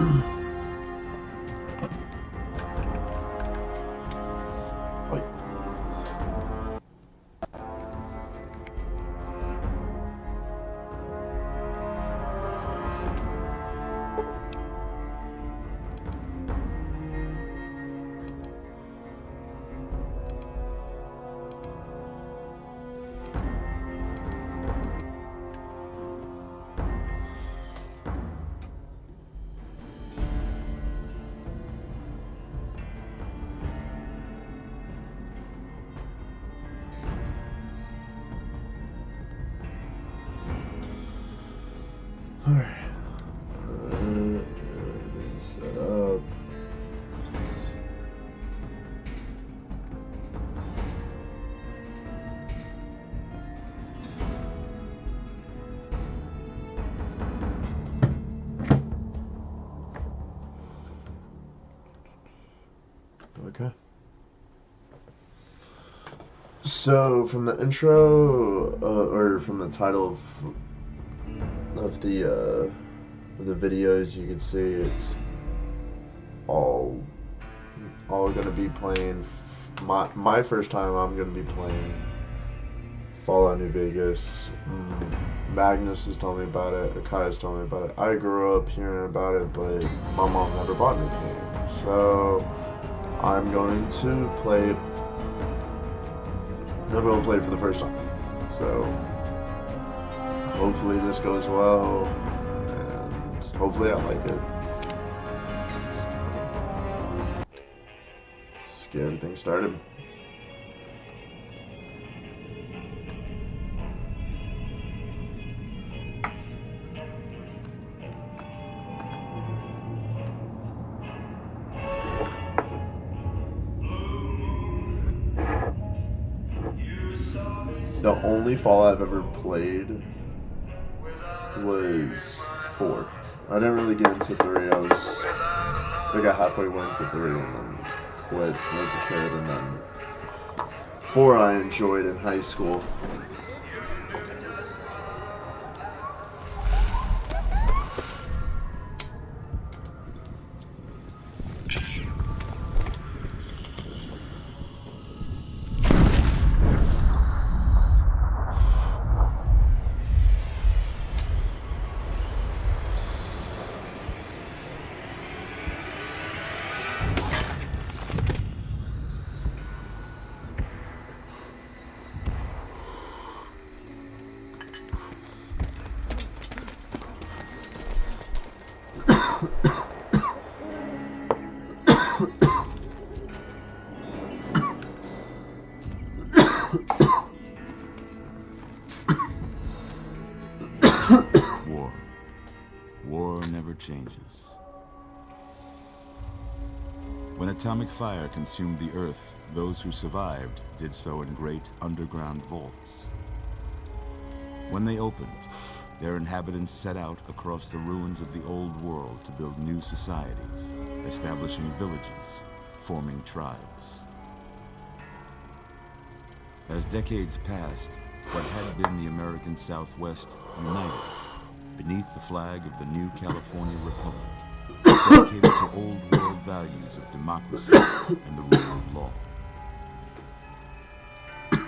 Oi. Alright. Everything's set up. Okay. So from the intro, or from the title of the videos, you can see it's all gonna be playing. My first time, I'm gonna be playing Fallout New Vegas. Magnus has told me about it. Akai has told me about it. I grew up hearing about it, but my mom never bought me the game, so I'm going to play it. I'm going to play it for the first time. So hopefully this goes well, and hopefully I like it. So, let's get everything started. The only Fallout I've ever played was 4. I didn't really get into 3. I got halfway went to 3 and then quit as a kid, and then 4 I enjoyed in high school. War never changes. When atomic fire consumed the earth, those who survived did so in great underground vaults. When they opened, their inhabitants set out across the ruins of the old world to build new societies, establishing villages, forming tribes. As decades passed, what had been the American Southwest united beneath the flag of the new California Republic, dedicated to old world values of democracy and the rule of law.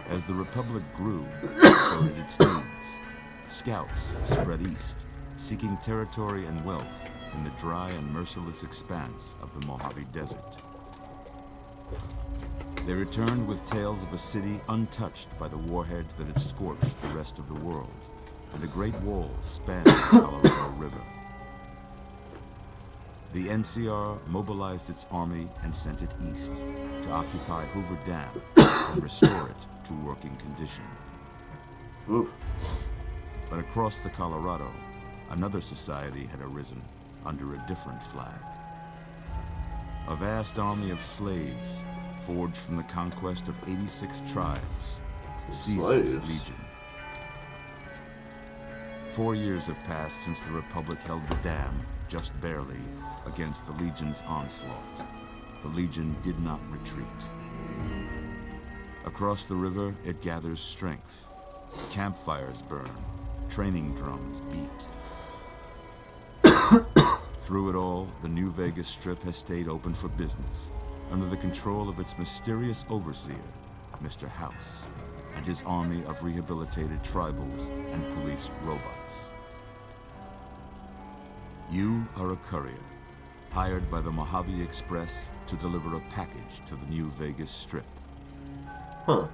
As the Republic grew, so did its needs. Scouts spread east, seeking territory and wealth in the dry and merciless expanse of the Mojave Desert. They returned with tales of a city untouched by the warheads that had scorched the rest of the world, and a great wall spanned the Colorado River. The NCR mobilized its army and sent it east to occupy Hoover Dam and restore it to working condition. Oof. But across the Colorado, another society had arisen under a different flag. A vast army of slaves forged from the conquest of 86 tribes, Caesar's Legion. 4 years have passed since the Republic held the dam, just barely, against the Legion's onslaught. The Legion did not retreat. Across the river, it gathers strength. Campfires burn, training drums beat. Through it all, the New Vegas Strip has stayed open for business under the control of its mysterious overseer, Mr. House, and his army of rehabilitated tribals and police robots. You are a courier, hired by the Mojave Express to deliver a package to the New Vegas Strip. Huh.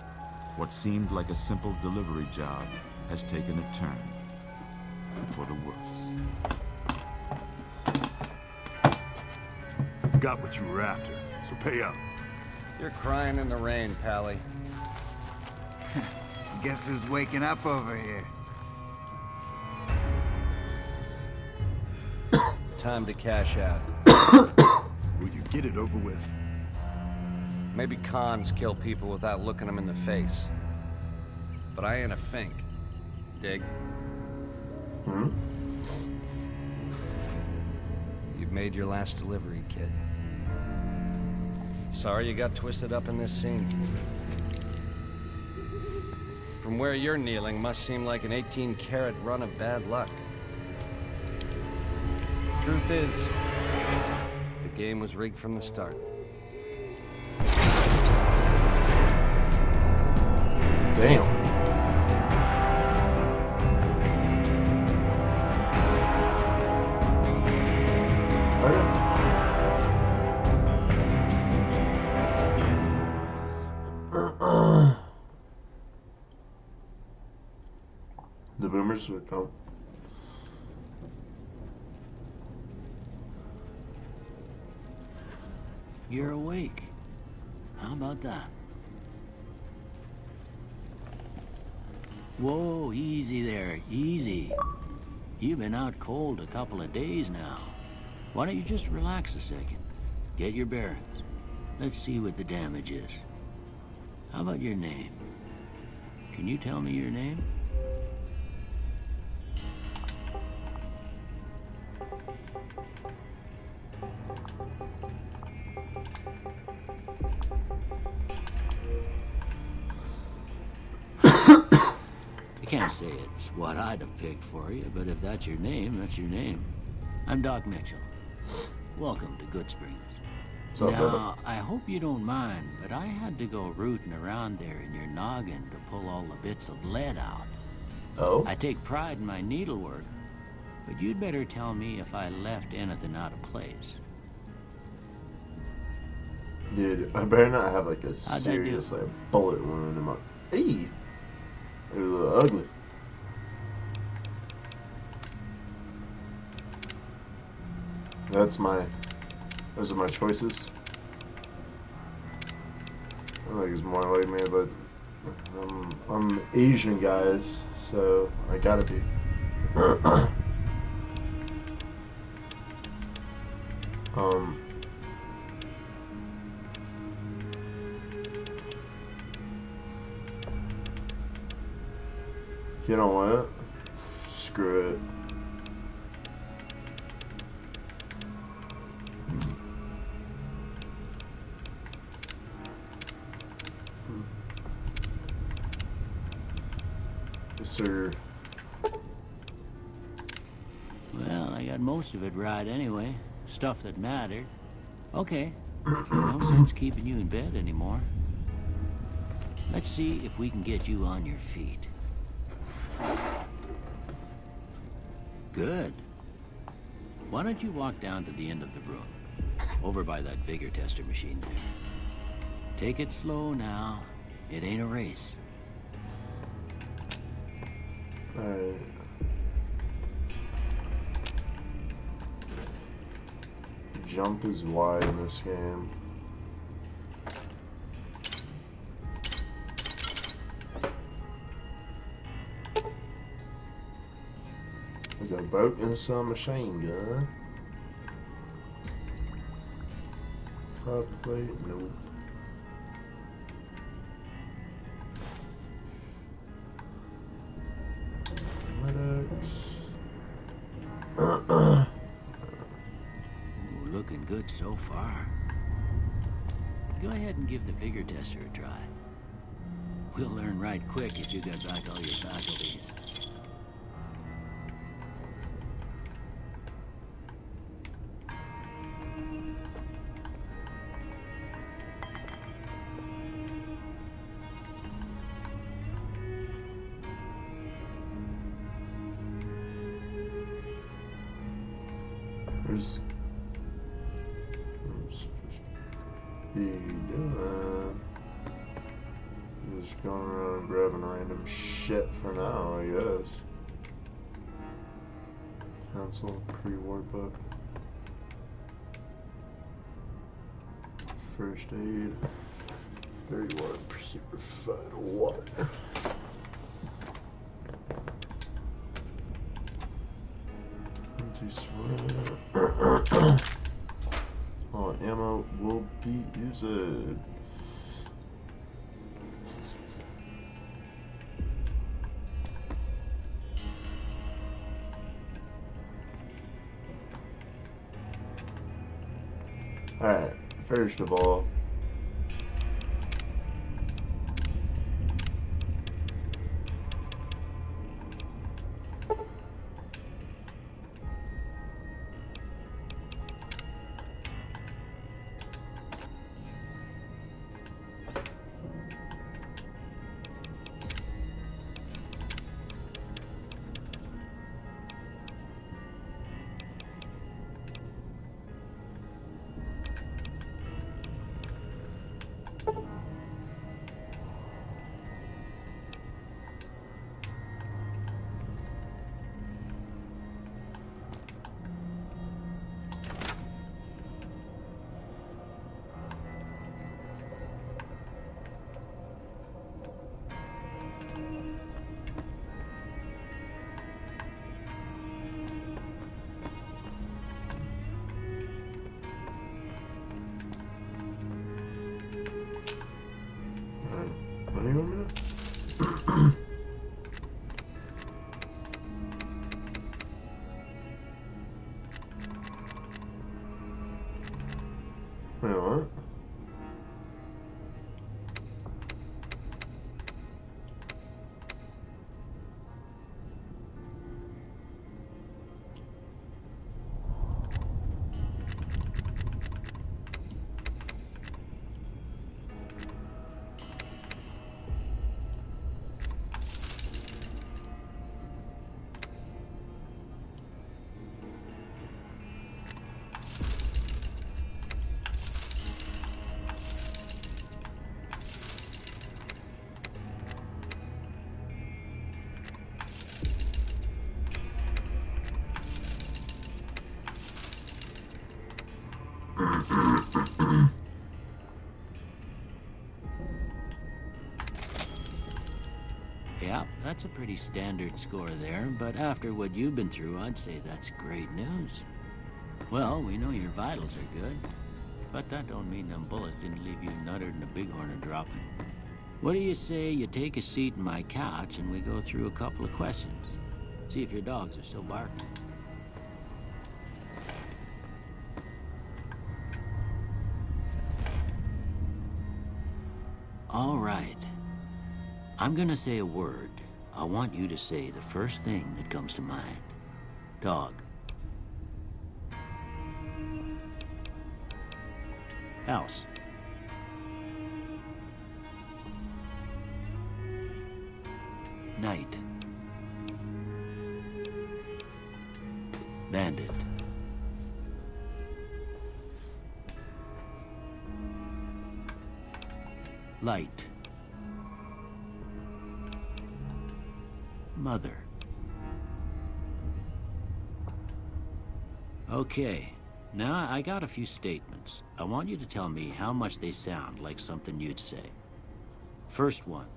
What seemed like a simple delivery job has taken a turn for the worse. Got what you were after, so pay up. You're crying in the rain, Pally. Guess who's waking up over here? Time to cash out. Will you get it over with? Maybe cons kill people without looking them in the face. But I ain't a fink. Dig? Hmm? You've made your last delivery, kid. Sorry you got twisted up in this scene. From where you're kneeling must seem like an 18-carat run of bad luck. Truth is, the game was rigged from the start. Damn. The boomers would come. You're awake. How about that? Whoa, easy there, easy. You've been out cold a couple of days now. Why don't you just relax a second? Get your bearings. Let's see what the damage is. How about your name? Can you tell me your name? I can't say it's what I'd have picked for you, but if that's your name, that's your name. I'm Doc Mitchell. Welcome to Good Springs. So, Now, I hope you don't mind, but I had to go rooting around there in your noggin to pull all the bits of lead out. Oh? I take pride in my needlework, but you'd better tell me if I left anything out of place. Dude, I better not have like a How'd that do? serious like bullet wound in my. Hey! It was a little ugly. Those are my choices. I think it's more like me, but I'm Asian, guys, so I gotta be. You know what? Screw it. Yes, sir. Well, I got most of it right anyway. Stuff that mattered. Okay. No sense keeping you in bed anymore. Let's see if we can get you on your feet. Good. Why don't you walk down to the end of the room? Over by that vigor tester machine there. Take it slow now. It ain't a race. Alright. Jump is wide in this game. There's a broken some machine gun. Prop plate, nope. Ooh, looking good so far. Go ahead and give the vigor tester a try. We'll learn right quick if you got back all your faculties. just I'm supposed to be doing? Just going around grabbing random shit for now, I guess. Cancel pre-war book. First aid. 31 purified water. Anti-surrender. All ammo will be used. Alright, first of all, what do you want me to? Wait, what? Yeah, that's a pretty standard score there, but after what you've been through, I'd say that's great news. Well, we know your vitals are good, but that don't mean them bullets didn't leave you nuttered and a bighorn dropping. What do you say you take a seat in my couch and we go through a couple of questions? See if your dogs are still barking. All right. I'm gonna say a word. I want you to say the first thing that comes to mind. Dog. House. Night. Bandit. Light. Mother. Okay, now I got a few statements. I want you to tell me how much they sound like something you'd say. First one,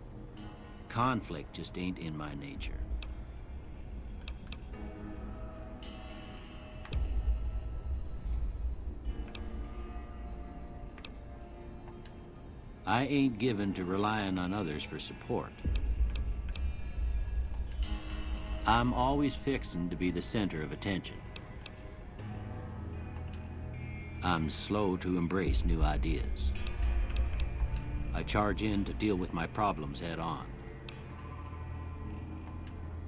conflict just ain't in my nature. I ain't given to relying on others for support. I'm always fixing to be the center of attention. I'm slow to embrace new ideas. I charge in to deal with my problems head on.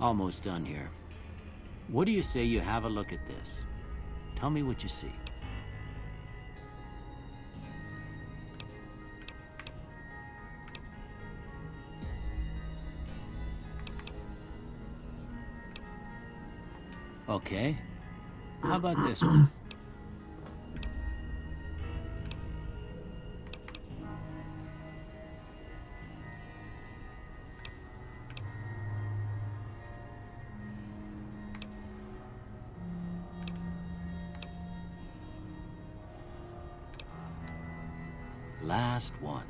Almost done here. What do you say you have a look at this? Tell me what you see. Okay. How about this one? Last one.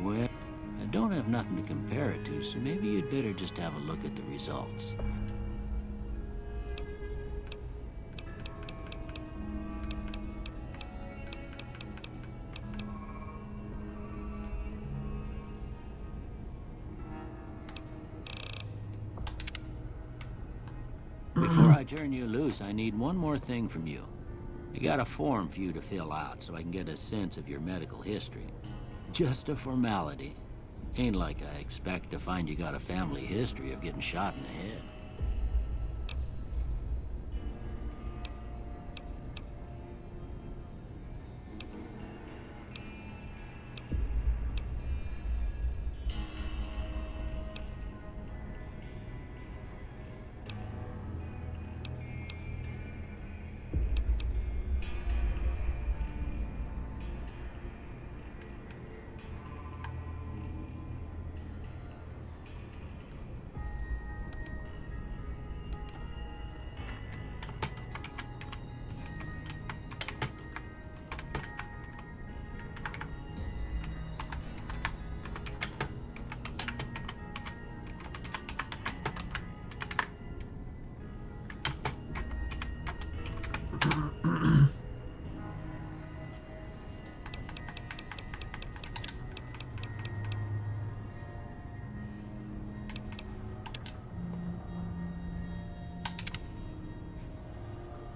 Well, I don't have nothing to compare it to, so maybe you'd better just have a look at the results. Before I turn you loose, I need one more thing from you. I got a form for you to fill out so I can get a sense of your medical history. Just a formality. Ain't like I expect to find you got a family history of getting shot in the head.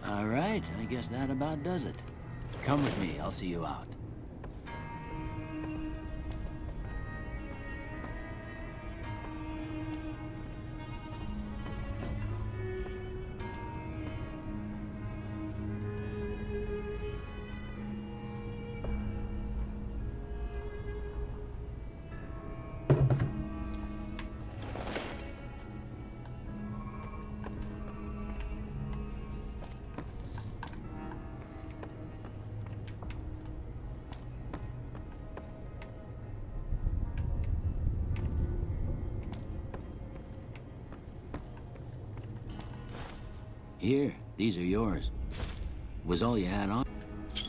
All right, I guess that about does it. Come with me, I'll see you out. Here, these are yours. Was all you had on?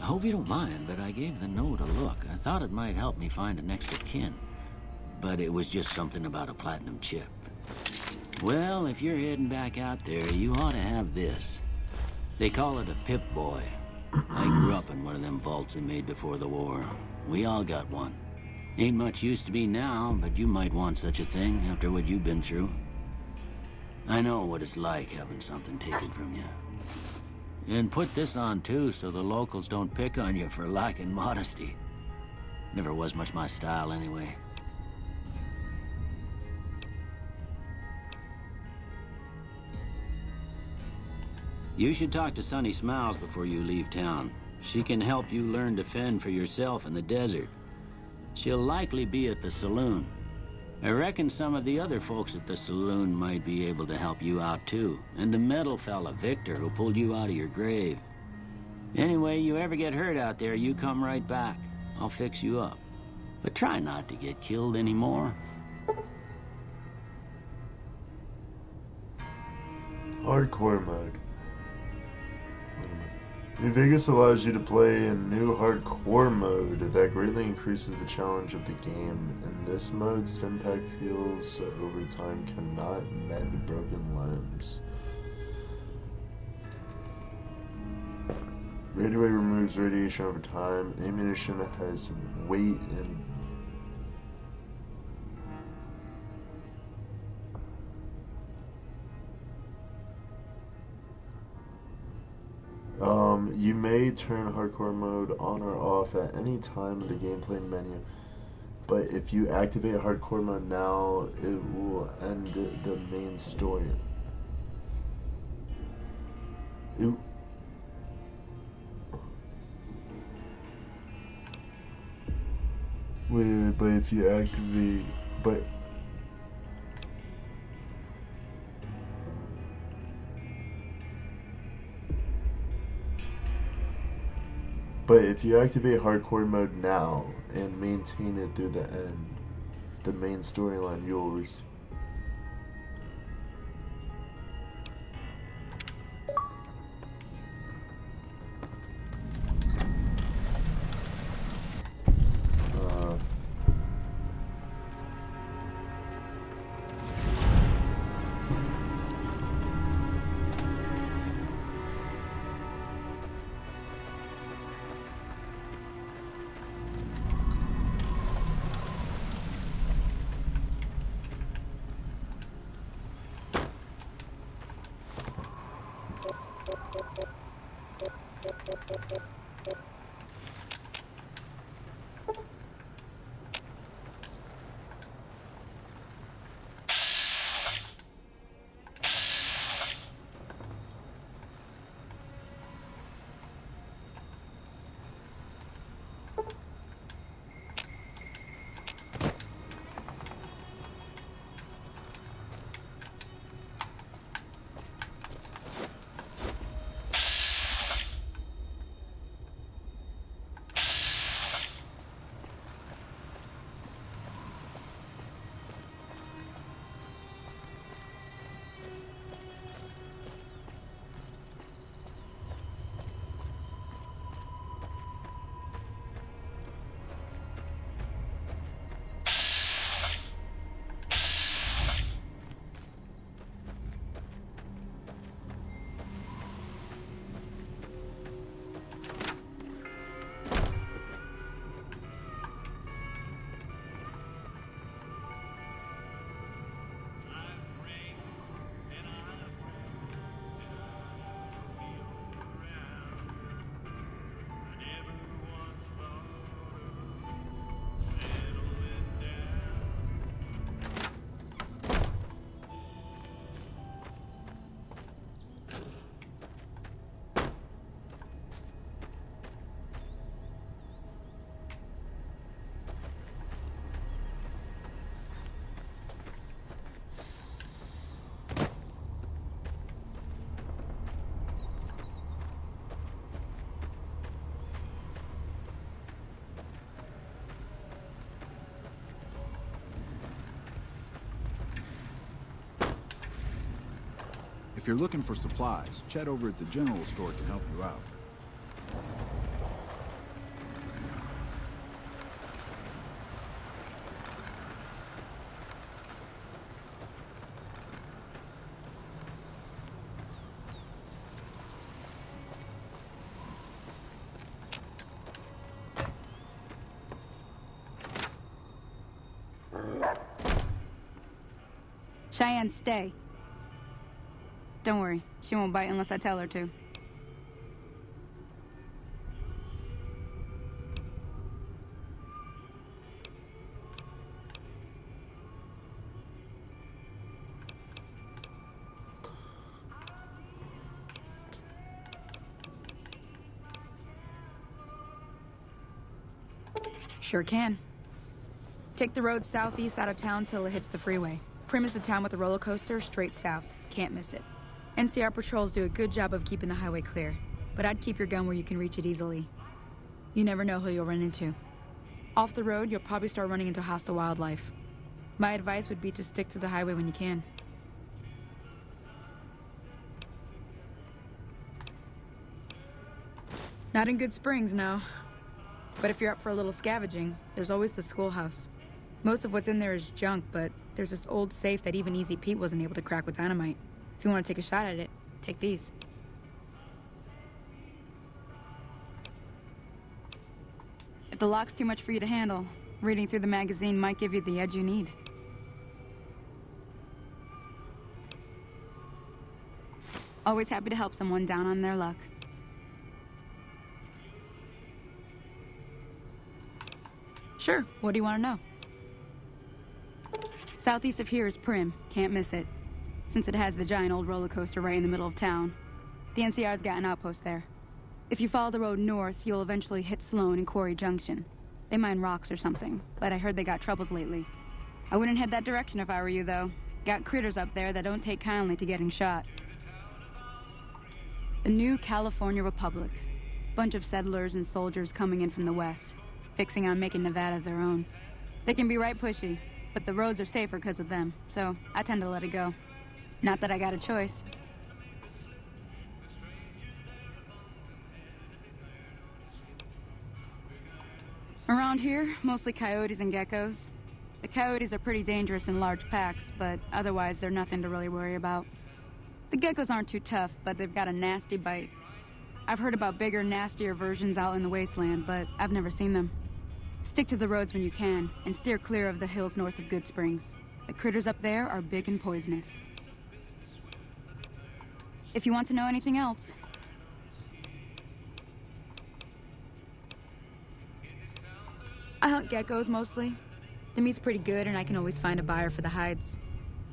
I hope you don't mind, but I gave the note a look. I thought it might help me find a next of kin. But it was just something about a platinum chip. Well, if you're heading back out there, you ought to have this. They call it a Pip-Boy. I grew up in one of them vaults they made before the war. We all got one. Ain't much use to be now, but you might want such a thing after what you've been through. I know what it's like having something taken from you. And put this on too, so the locals don't pick on you for lacking modesty. Never was much my style anyway. You should talk to Sunny Smiles before you leave town. She can help you learn to fend for yourself in the desert. She'll likely be at the saloon. I reckon some of the other folks at the saloon might be able to help you out too. And the metal fella, Victor, who pulled you out of your grave. Anyway, you ever get hurt out there, you come right back. I'll fix you up. But try not to get killed anymore. Hardcore mode. New Vegas allows you to play in new hardcore mode that greatly increases the challenge of the game. In this mode, Stimpack heals over time cannot mend broken limbs. Radiowave removes radiation over time. Ammunition has weight and you may turn hardcore mode on or off at any time in the gameplay menu, but if you activate hardcore mode now, it will end the main story. But if you activate, But if you activate hardcore mode now and maintain it through the end, the main storyline, If you're looking for supplies, Chet over at the general store can help you out. Cheyenne, stay. Don't worry, she won't bite unless I tell her to. Sure can. Take the road southeast out of town till it hits the freeway. Prim is the town with the roller coaster straight south. Can't miss it. NCR patrols do a good job of keeping the highway clear, but I'd keep your gun where you can reach it easily. You never know who you'll run into. Off the road, you'll probably start running into hostile wildlife. My advice would be to stick to the highway when you can. Not in Good Springs, no. But if you're up for a little scavenging, there's always the schoolhouse. Most of what's in there is junk, but there's this old safe that even Easy Pete wasn't able to crack with dynamite. If you want to take a shot at it, take these. If the lock's too much for you to handle, reading through the magazine might give you the edge you need. Always happy to help someone down on their luck. Sure, what do you want to know? Southeast of here is Prim, can't miss it. Since it has the giant old roller coaster right in the middle of town. The NCR's got an outpost there. If you follow the road north, you'll eventually hit Sloan and Quarry Junction. They mine rocks or something, but I heard they got troubles lately. I wouldn't head that direction if I were you, though. Got critters up there that don't take kindly to getting shot. The new California Republic. Bunch of settlers and soldiers coming in from the west, fixing on making Nevada their own. They can be right pushy, but the roads are safer because of them, so I tend to let it go. Not that I got a choice. Around here, mostly coyotes and geckos. The coyotes are pretty dangerous in large packs, but otherwise they're nothing to really worry about. The geckos aren't too tough, but they've got a nasty bite. I've heard about bigger, nastier versions out in the wasteland, but I've never seen them. Stick to the roads when you can, and steer clear of the hills north of Good Springs. The critters up there are big and poisonous. If you want to know anything else, geckos mostly. The meat's pretty good and I can always find a buyer for the hides.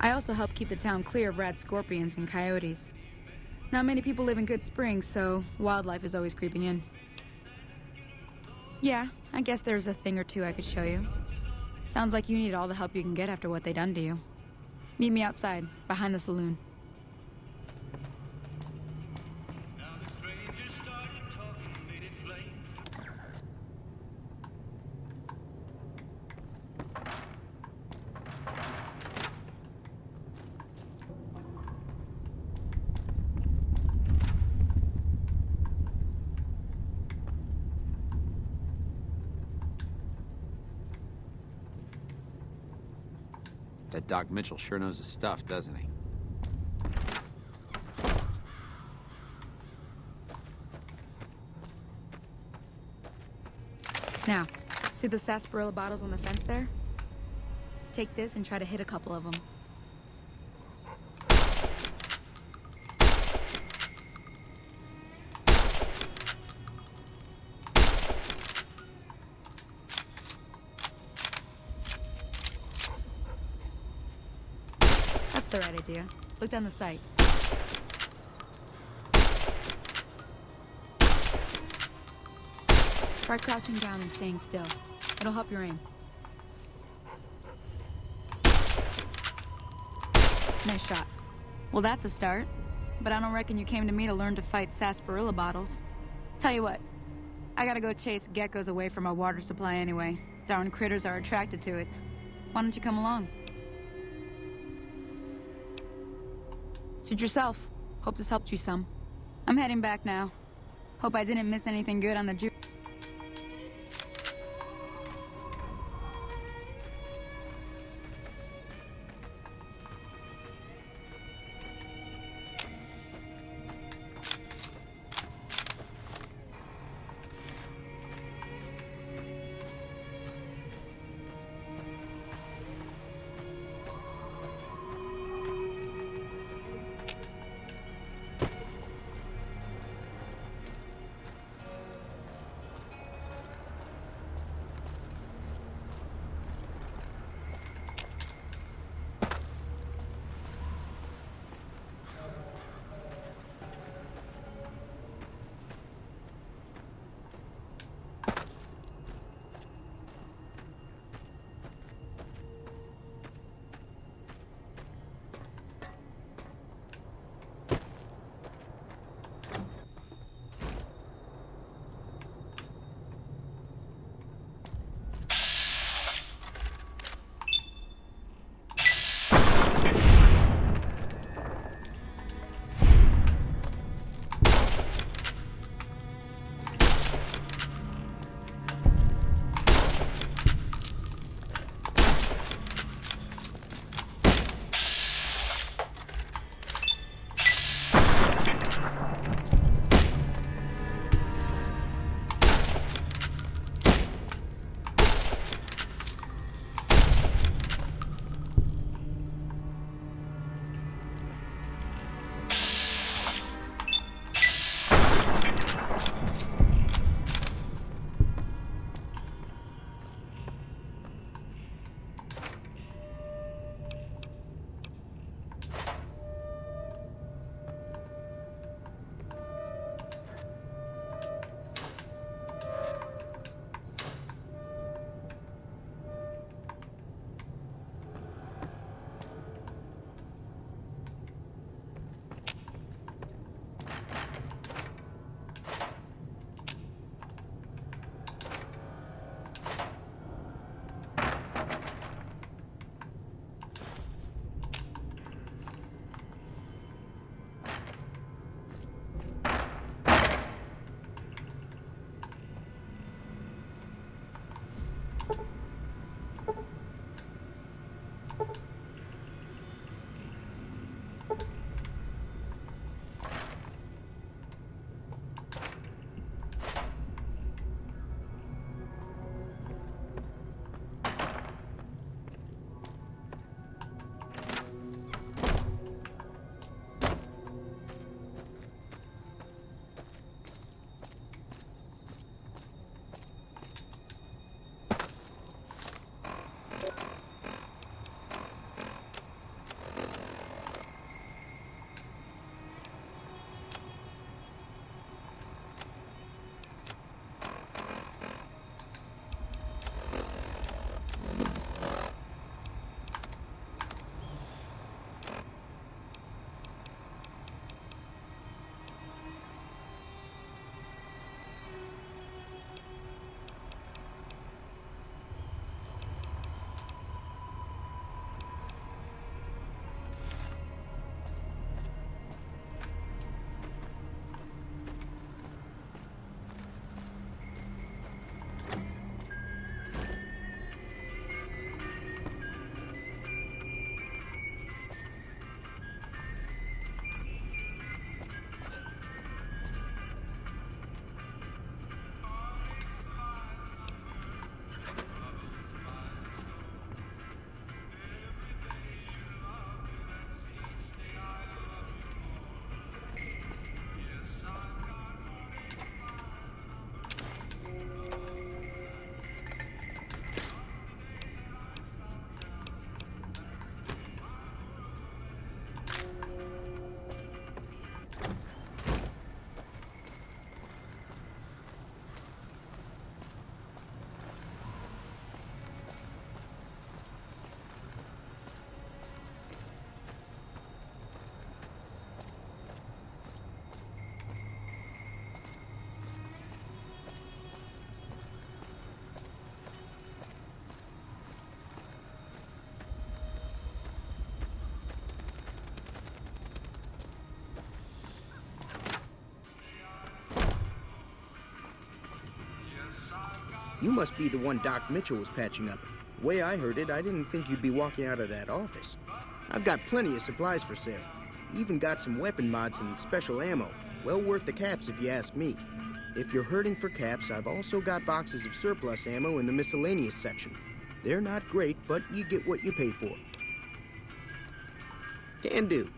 I also help keep the town clear of rat scorpions and coyotes. Not many people live in Good Springs, so wildlife is always creeping in. Yeah, I guess there's a thing or two I could show you. Sounds like you need all the help you can get after what they done to you. Meet me outside, behind the saloon. That Doc Mitchell sure knows his stuff, doesn't he? Now, see the sarsaparilla bottles on the fence there? Take this and try to hit a couple of them. That's the right idea. Look down the sight. Try crouching down and staying still. It'll help your aim. Nice shot. Well, that's a start. But I don't reckon you came to me to learn to fight sarsaparilla bottles. Tell you what, I gotta go chase geckos away from our water supply anyway. Darn critters are attracted to it. Why don't you come along? Suit yourself. Hope this helped you some. I'm heading back now. Hope I didn't miss anything good on the juice. You must be the one Doc Mitchell was patching up. The way I heard it, I didn't think you'd be walking out of that office. I've got plenty of supplies for sale. Even got some weapon mods and special ammo. Well worth the caps if you ask me. If you're hurting for caps, I've also got boxes of surplus ammo in the miscellaneous section. They're not great, but you get what you pay for. Can do.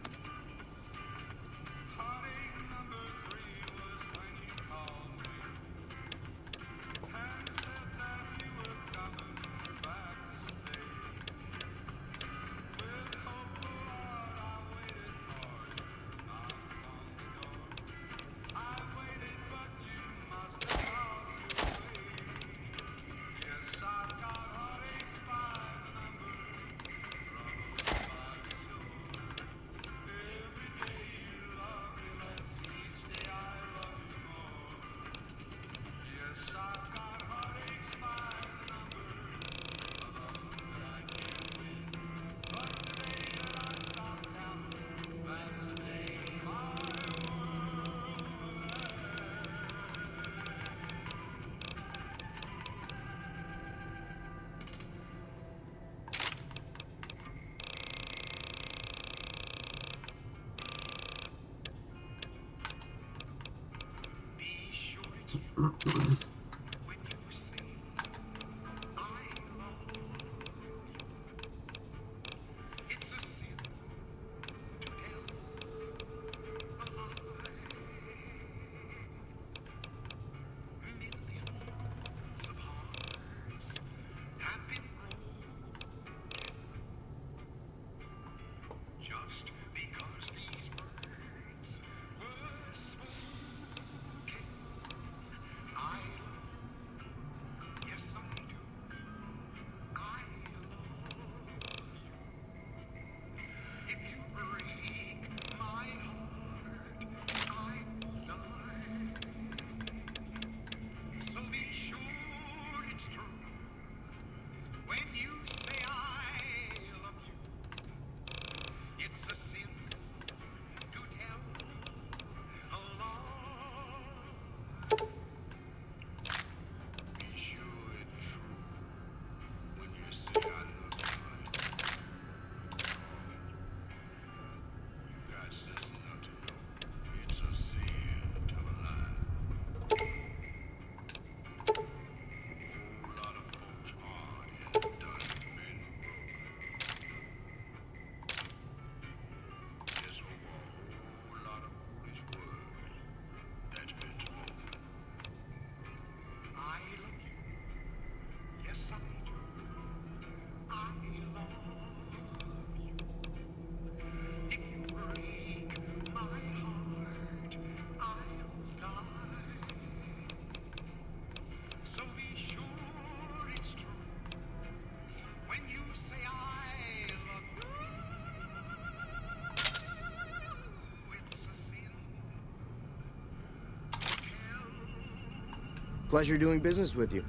Pleasure doing business with you.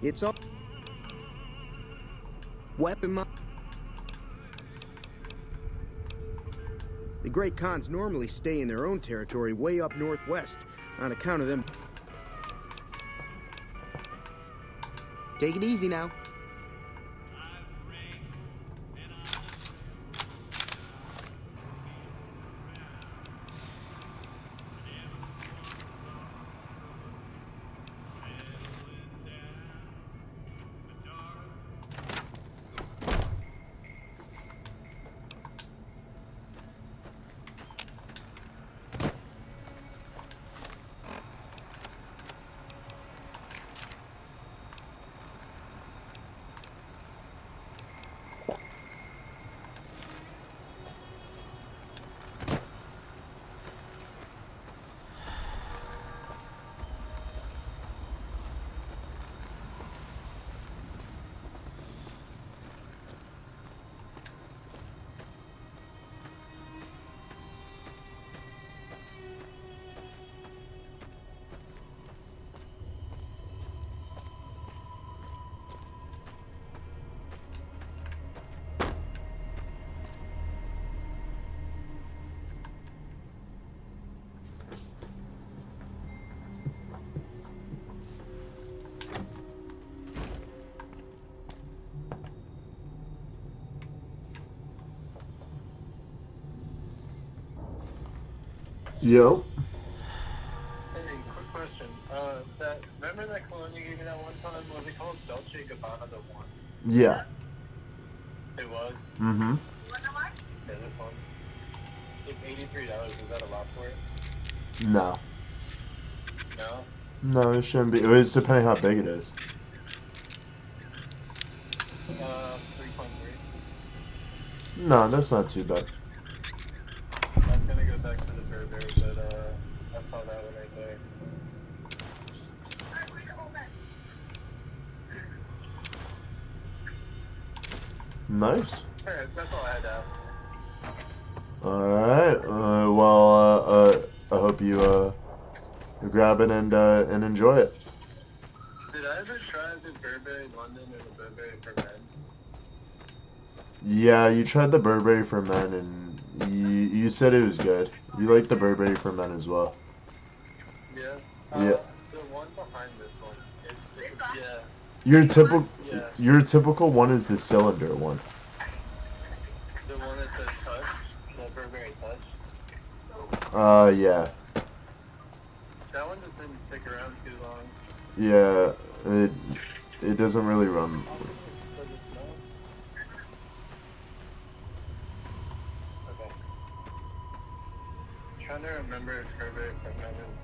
It's all weapon mod. The Great Khans normally stay in their own territory way up northwest on account of them. Take it easy now. Yo. Hey, quick question. Remember that cologne you gave me that one time? Was it called Dolce & Gabbana the one? Yeah. It was? Mm-hmm. Yeah, this one. It's $83. Is that a lot for it? No. No? No, it shouldn't be. It's depending how big it is. 3.3. No, that's not too bad. I was gonna go back to the Burberry, but I saw that one right there. Nice. Alright, that's all I had to ask. Alright. I hope you grab it and enjoy it. Did I ever try the Burberry London or the Burberry for men? Yeah, you tried the Burberry for men and you said it was good. You like the Burberry for men as well. Yeah. Yeah. The one behind this one. Yeah. Your typical one is the cylinder one. The one that says Touch. The Burberry Touch. Yeah. That one just didn't stick around too long. Yeah, it doesn't really run. For the smell? Okay. I'm trying to remember if Burberry for men is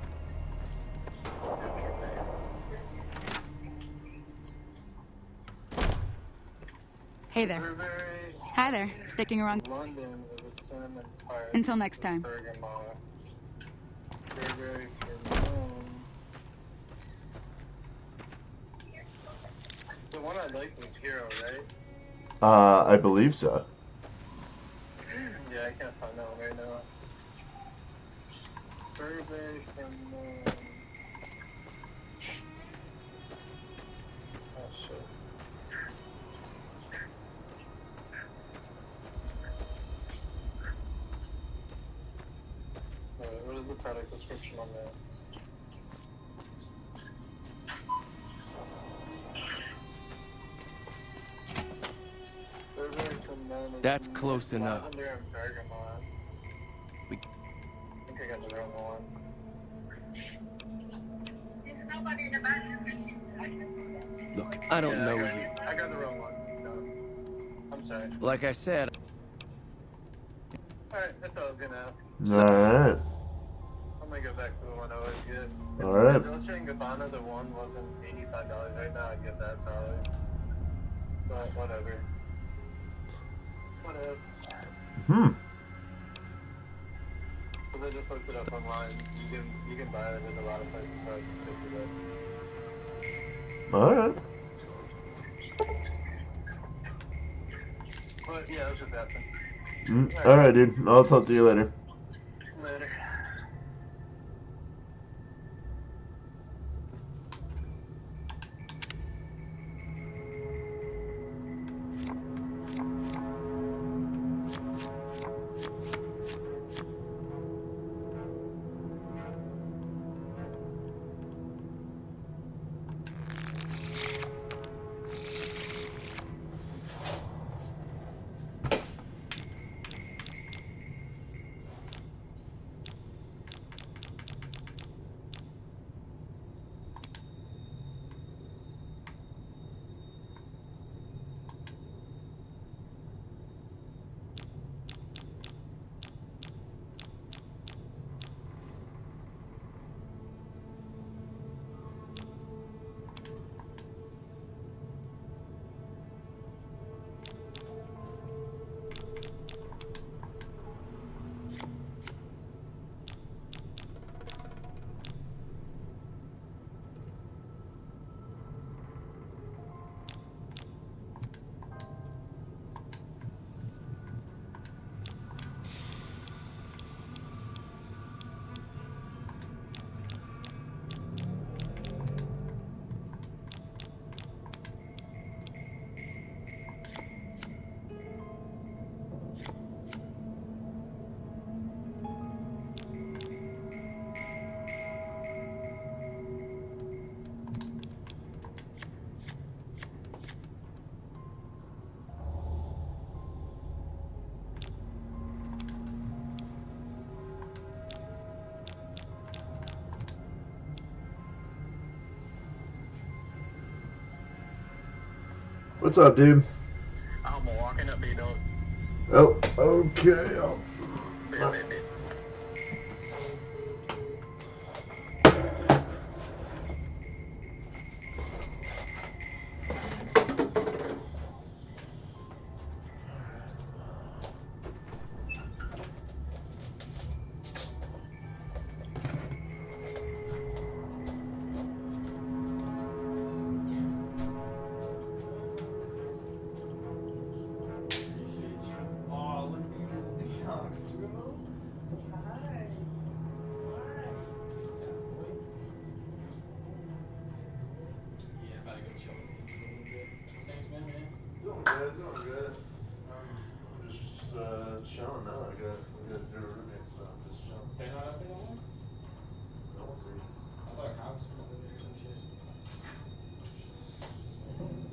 Hey there. Burberry Hi there. Sticking around London is a cinnamon tart. until next time. Bergamot. Burberry for men. The one I liked was Hero, right? I believe so. Yeah, I can't find that one right now. Burberry for men. Oh shit. Wait, what is the product description on that? Burberry for men is That's close enough. lavender and bergamot. We- I think I got the wrong one. Look, I don't Yeah, know you. I got the wrong one. No. I'm sorry. Like I said, Alright, that's all I was gonna ask. Alright. I'm gonna go back to the one I always get. If Alright. the Dolce & Gabbana, the one wasn't $85 right now, I'd give that probably. But whatever. What else? Because I just looked it up online. You can buy it in a lot of places for like $50. Alright. But yeah, I was just asking. Alright, dude. I'll talk to you later. Later. What's up, dude? I'm walking up, you know. Oh, okay. Doing good. I'm just chilling now. I got zero roommates, so I'm just chilling. They're not up there no more? No one's here. I thought cops were over there or some shit.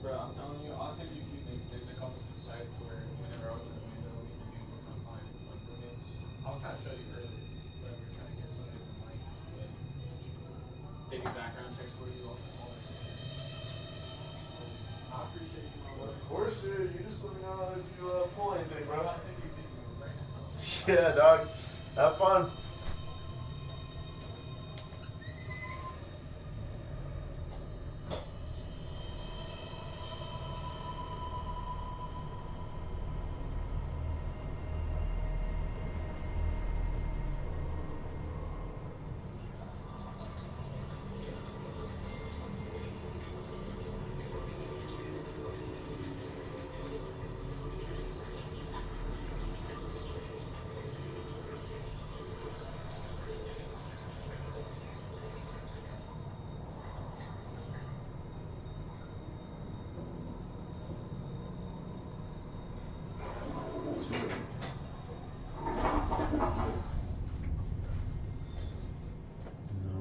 Bro, I'm telling you, I'll send you a few links. There's a couple sites where whenever I open the window, we can do this on fine like roommates. I was trying to show you earlier, but we were trying to get something from Mike, but they do background checks for you, all that stuff. I appreciate you, my boy. Of course, dude. You just let me know if you pull anything, bro. I'll send you videos right now. Yeah, dog. Have fun.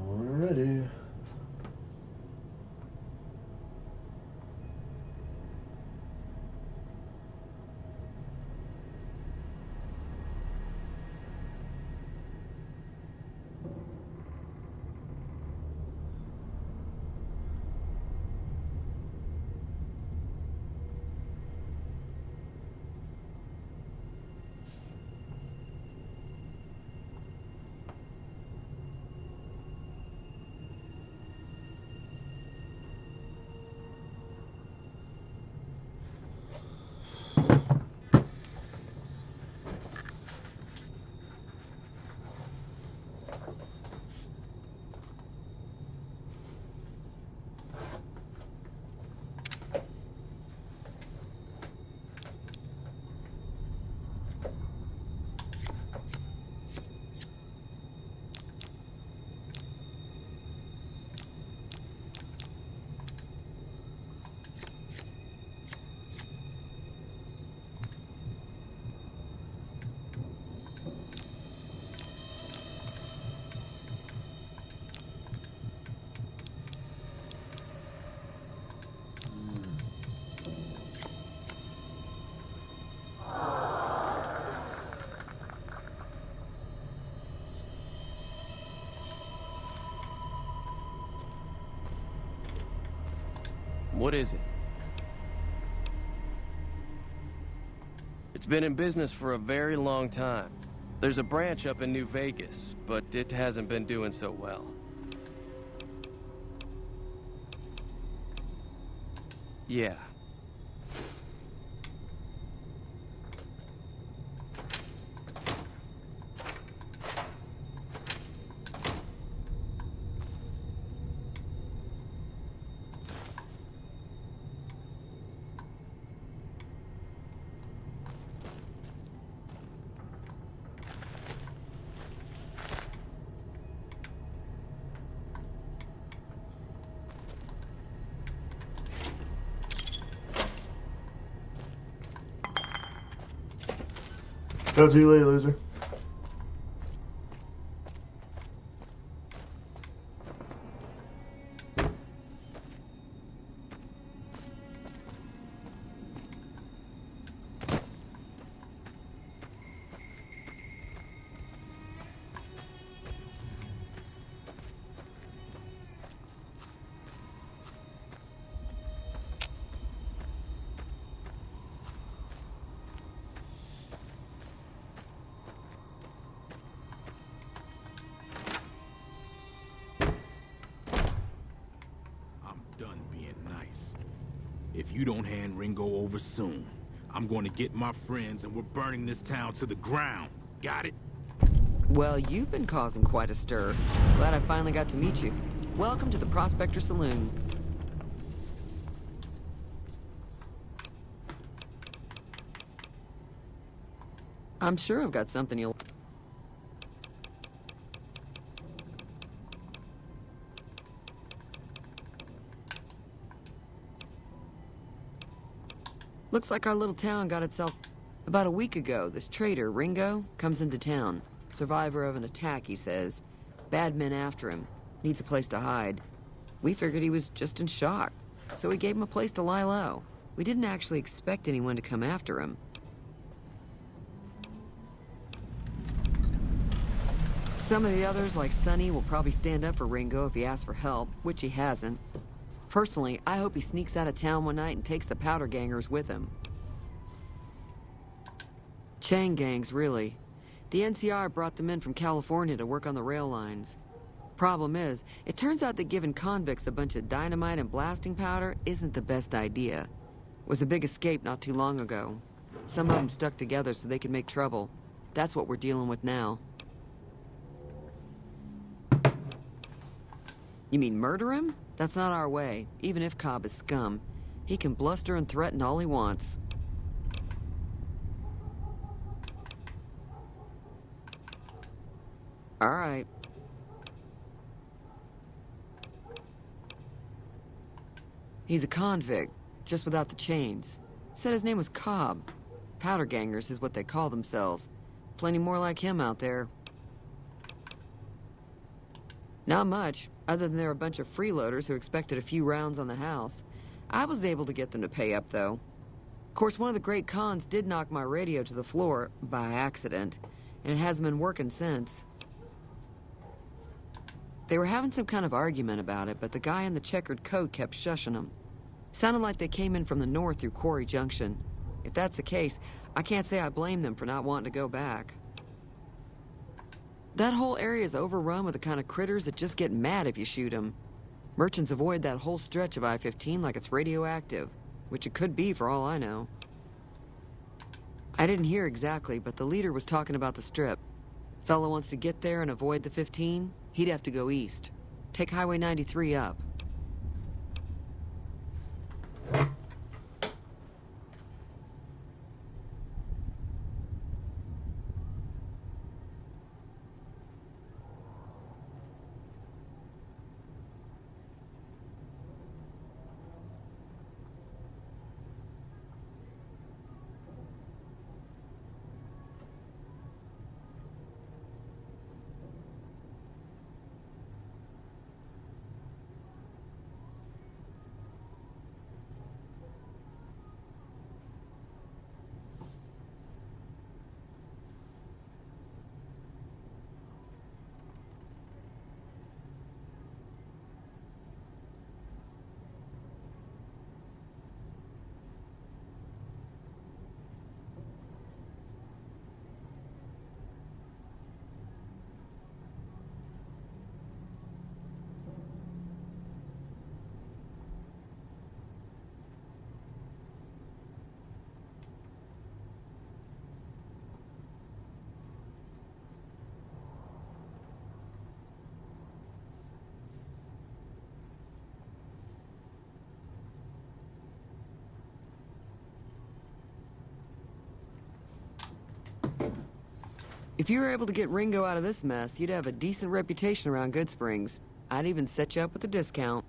Alrighty. What is it? It's been in business for a very long time. There's a branch up in New Vegas, but it hasn't been doing so well. Yeah. Talk to you later, loser. If you don't hand Ringo over soon, I'm going to get my friends and we're burning this town to the ground. Got it? Well, you've been causing quite a stir. Glad I finally got to meet you. Welcome to the Prospector Saloon. I'm sure I've got something you'll... Looks like our little town got itself... About a week ago, this trader, Ringo, comes into town. Survivor of an attack, he says. Bad men after him. Needs a place to hide. We figured he was just in shock, so we gave him a place to lie low. We didn't actually expect anyone to come after him. Some of the others, like Sonny, will probably stand up for Ringo if he asks for help, which he hasn't. Personally, I hope he sneaks out of town one night and takes the powder gangers with him. Chain gangs, really. The NCR brought them in from California to work on the rail lines. Problem is, it turns out that giving convicts a bunch of dynamite and blasting powder isn't the best idea. It was a big escape not too long ago. Some of them stuck together so they could make trouble. That's what we're dealing with now. You mean murder him? That's not our way, even if Cobb is scum. He can bluster and threaten all he wants. All right. He's a convict, just without the chains. Said his name was Cobb. Powder gangers is what they call themselves. Plenty more like him out there. Not much, other than they're a bunch of freeloaders who expected a few rounds on the house. I was able to get them to pay up, though. Of course, one of the great cons did knock my radio to the floor, by accident, and it hasn't been working since. They were having some kind of argument about it, but the guy in the checkered coat kept shushing them. Sounded like they came in from the north through Quarry Junction. If that's the case, I can't say I blame them for not wanting to go back. That whole area is overrun with the kind of critters that just get mad if you shoot them. Merchants avoid that whole stretch of I-15 like it's radioactive, which it could be for all I know. I didn't hear exactly, but the leader was talking about the strip. Fella wants to get there and avoid the 15, he'd have to go east. Take Highway 93 up. If you were able to get Ringo out of this mess, you'd have a decent reputation around Goodsprings. I'd even set you up with a discount.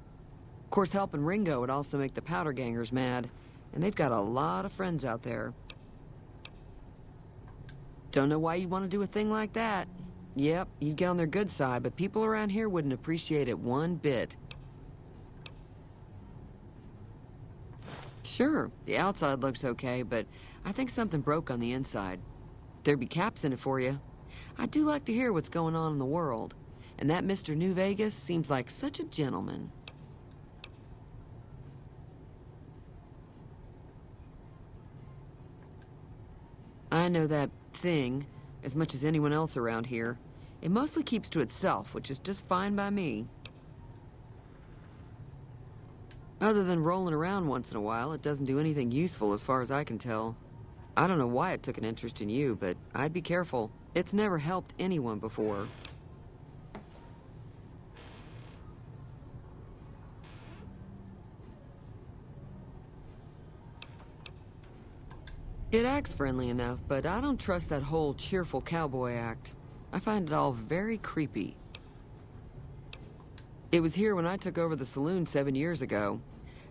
Of course, helping Ringo would also make the powder gangers mad, and they've got a lot of friends out there. Don't know why you'd want to do a thing like that. Yep, you'd get on their good side, but people around here wouldn't appreciate it one bit. Sure, the outside looks okay, but I think something broke on the inside. There'd be caps in it for you. I do like to hear what's going on in the world. And that Mr. New Vegas seems like such a gentleman. I know that thing as much as anyone else around here. It mostly keeps to itself, which is just fine by me. Other than rolling around once in a while, it doesn't do anything useful as far as I can tell. I don't know why it took an interest in you, but I'd be careful. It's never helped anyone before. It acts friendly enough, but I don't trust that whole cheerful cowboy act. I find it all very creepy. It was here when I took over the saloon 7 years ago.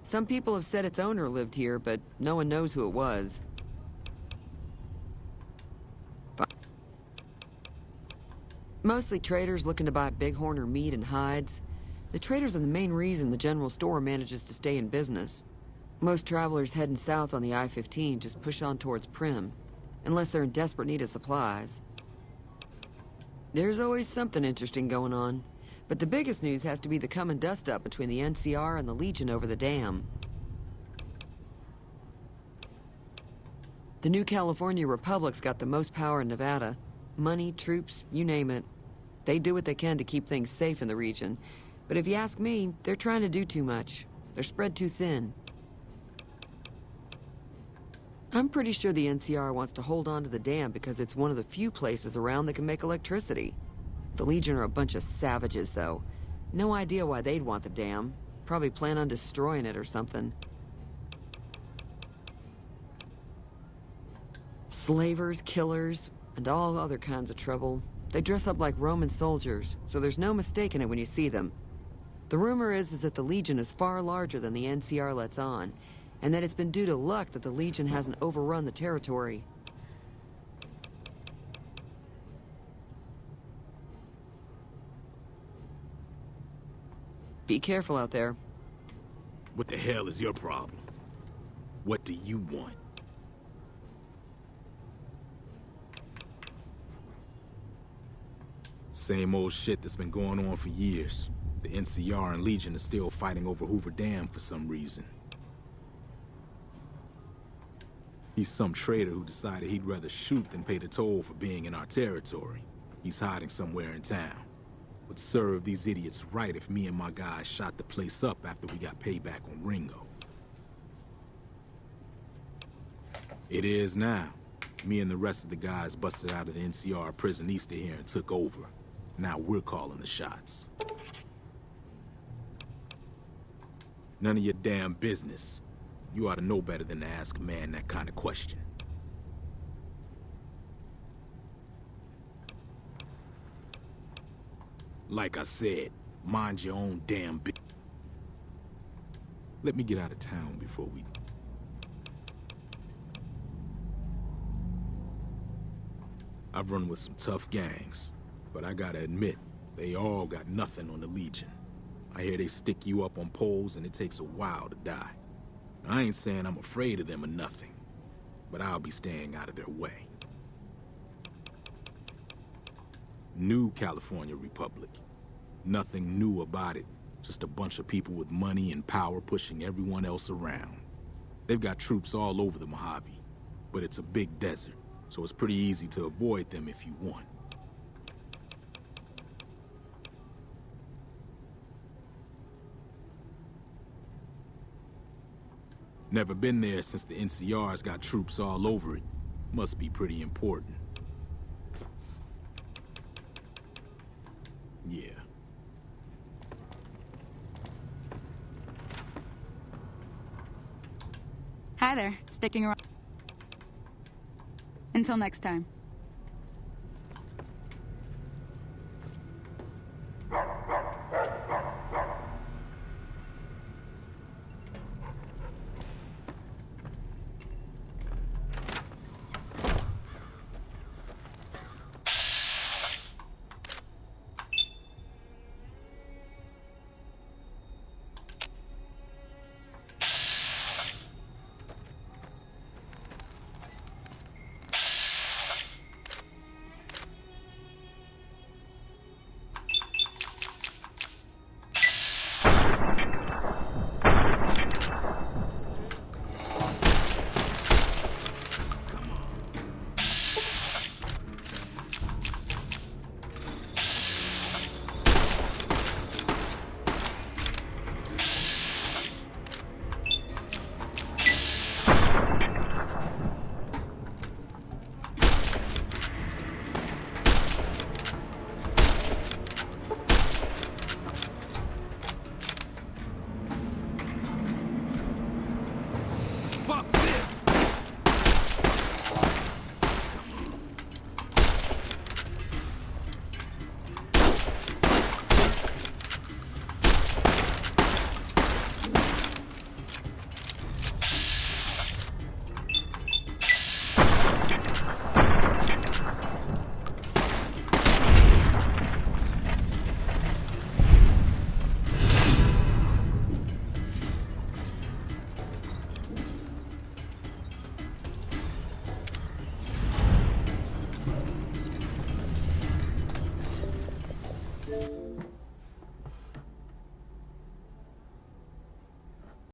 Some people have said its owner lived here, but no one knows who it was. Mostly traders looking to buy bighorn or meat and hides. The traders are the main reason the general store manages to stay in business. Most travelers heading south on the I-15 just push on towards Prim, unless they're in desperate need of supplies. There's always something interesting going on, but the biggest news has to be the coming dust-up between the NCR and the Legion over the dam. The new California Republic's got the most power in Nevada. Money, troops, you name it. They do what they can to keep things safe in the region, but if you ask me, they're trying to do too much. They're spread too thin. I'm pretty sure the NCR wants to hold on to the dam because it's one of the few places around that can make electricity. The Legion are a bunch of savages, though. No idea why they'd want the dam. Probably plan on destroying it or something. Slavers, killers, and all other kinds of trouble. They dress up like Roman soldiers, so there's no mistaking it when you see them. The rumor is that the Legion is far larger than the NCR lets on, and that it's been due to luck that the Legion hasn't overrun the territory. Be careful out there. What the hell is your problem? What do you want? Same old shit that's been going on for years. The NCR and Legion are still fighting over Hoover Dam for some reason. He's some trader who decided he'd rather shoot than pay the toll for being in our territory. He's hiding somewhere in town. Would serve these idiots right if me and my guys shot the place up after we got payback on Ringo. It is now. Me and the rest of the guys busted out of the NCR prison east of here and took over. Now we're calling the shots. None of your damn business. You ought to know better than to ask a man that kind of question. Like I said, mind your own damn business. Let me get out of town before we... I've run with some tough gangs, but I gotta admit, they all got nothing on the Legion. I hear they stick you up on poles and it takes a while to die. I ain't saying I'm afraid of them or nothing, but I'll be staying out of their way. New California Republic. Nothing new about it. Just a bunch of people with money and power pushing everyone else around. They've got troops all over the Mojave, but it's a big desert, so it's pretty easy to avoid them if you want. Never been there since the NCR's got troops all over it. Must be pretty important. Yeah. Hi there. Sticking around. Until next time.